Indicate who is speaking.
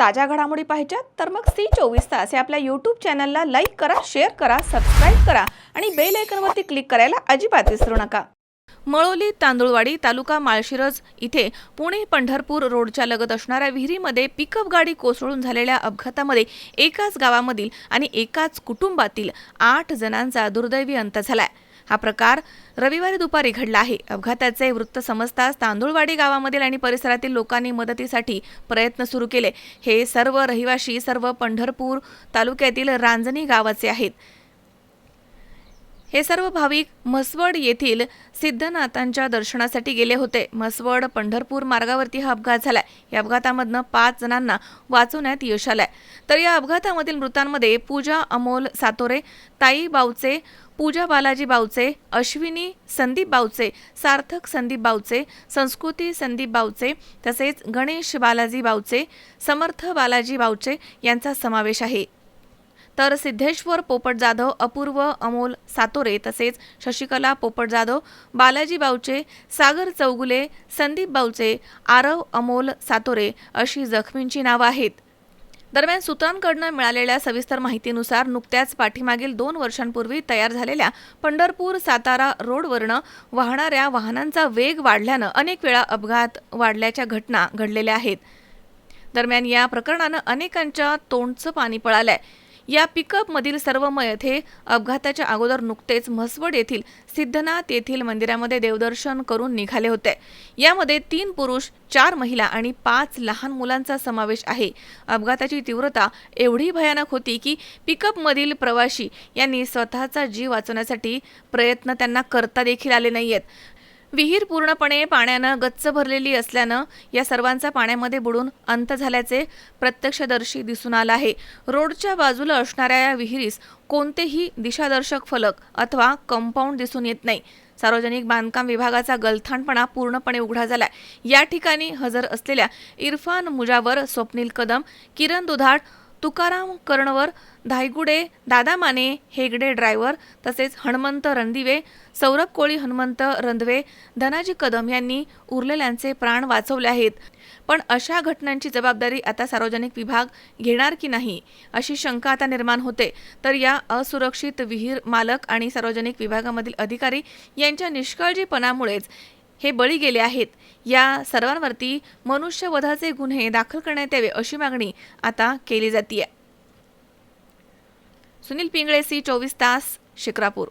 Speaker 1: ताज्या घडामोडी पाहिजेत तर मग C24 तास या आपल्या यूट्यूब चॅनलला लाईक करा, शेअर करा, सबस्क्राईब करा आणि बेल आयकॉनवरती क्लिक करायला अजिबात विसरू नका। मळोली तांदुळवाडी तालुका माळशिरस इथे पुणे पंढरपूर रोडच्या लगत असणाऱ्या विहिरीमध्ये पिकअप गाडी कोसळून झालेल्या अपघातामध्ये एकाच गावामधील आणि एकाच कुटुंबातील 8 जणांचा दुर्दैवी अंत झालाय। हा प्रकार रविवारी दुपारी घडला आहे। अपघाताचे वृत्त समजताच तांदुळवाडी गावामधील आणि परिसरातील लोकांनी मदतीसाठी प्रयत्न सुरू केले। हे सर्व रहिवासी पंढरपूर तालुक्यातील रांजणी गावाचे आहेत। हे सर्व भाविक म्हसवड येथील सिद्धनाथांच्या दर्शनासाठी गेले होते। म्हसवड पंढरपूर मार्गावरती हा अपघात झालाय। या अपघातामधनं 5 जणांना वाचवण्यात यश आलंय। तर या अपघातामधील मृतांमध्ये पूजा अमोल सातोरे, ताई बावचे, पूजा बालाजी बावचे, अश्विनी संदीप बावचे, सार्थक संदीप बावचे, संस्कृती संदीप बावचे तसेच गणेश बालाजी बावचे, समर्थ बालाजी बावचे यांचा समावेश आहे। तर सिद्धेश्वर पोपट जाधव, अपूर्व अमोल सातोरे तसेच शशिकला पोपट जाधव, बालाजी बावचे, सागर चौगुले, संदीप बावचे, आरव अमोल सातोरे अशी जखमींची नावं आहेत। दरम्यान सूत्रांकडून मिळालेल्या सविस्तर माहितीनुसार नुकत्याच पाठीमागील 2 वर्षांपूर्वी तयार झालेल्या पंढरपूर सातारा रोडवरनं वाहणाऱ्या वाहनांचा वेग वाढल्यानं अनेक वेळा अपघात वाढल्याच्या घटना घडलेल्या आहेत। दरम्यान या प्रकरणानं अनेकांच्या तोंडचं पाणी पळालंय। या पिकअप मधील सर्व मयत हे अपघाताच्या अगोदर नुकतेच म्हसवड येथील सिद्धनाथ येथील मंदिरामध्ये देवदर्शन करून निघाले होते। यामध्ये 3 पुरुष, 4 महिला आणि 5 लहान मुलांचा समावेश आहे। अपघाताची तीव्रता एवढी भयानक होती की पिकअप मधील प्रवासी यांनी स्वतःचा जीव वाचवण्यासाठी प्रयत्न त्यांना करता देखील आले नाहीयेत। विहीर पूर्णपणे पाण्यानं गच्च भरलेली असल्यानं या सर्वांचा पाण्यामध्ये बुडून अंत झाल्याचे प्रत्यक्षदर्शी दिसून आलं आहे। रोडच्या बाजूला असणाऱ्या या विहिरीस कोणतेही दिशादर्शक फलक अथवा कंपाऊंड दिसून येत नाही। सार्वजनिक बांधकाम विभागाचा गलथानपणा पूर्णपणे उघडा झालाय। या ठिकाणी हजर असलेल्या इरफान मुजावर, स्वप्नील कदम, किरण दुधाट, तुकाराम कर्णवर, धायगुडे, दादा माने, हेगडे ड्रायव्हर तसेच हनुमंत रणदिवे, सौरभ कोळी, हनुमंत रंधवे, धनाजी कदम यांनी उरलेल्यांचे प्राण वाचवले आहेत। पण अशा घटनांची जबाबदारी आता सार्वजनिक विभाग घेणार की नाही अशी शंका आता निर्माण होते। तर या असुरक्षित विहीर मालक आणि सार्वजनिक विभागामधील अधिकारी यांच्या निष्काळजीपणामुळेच हे बळी गेले आहेत। या सर्वांवरती मनुष्यवधाचे गुन्हे दाखल करण्यात यावे अशी मागणी आता केली जाते। सुनील पिंगळे, C24 तास, शिक्रापूर।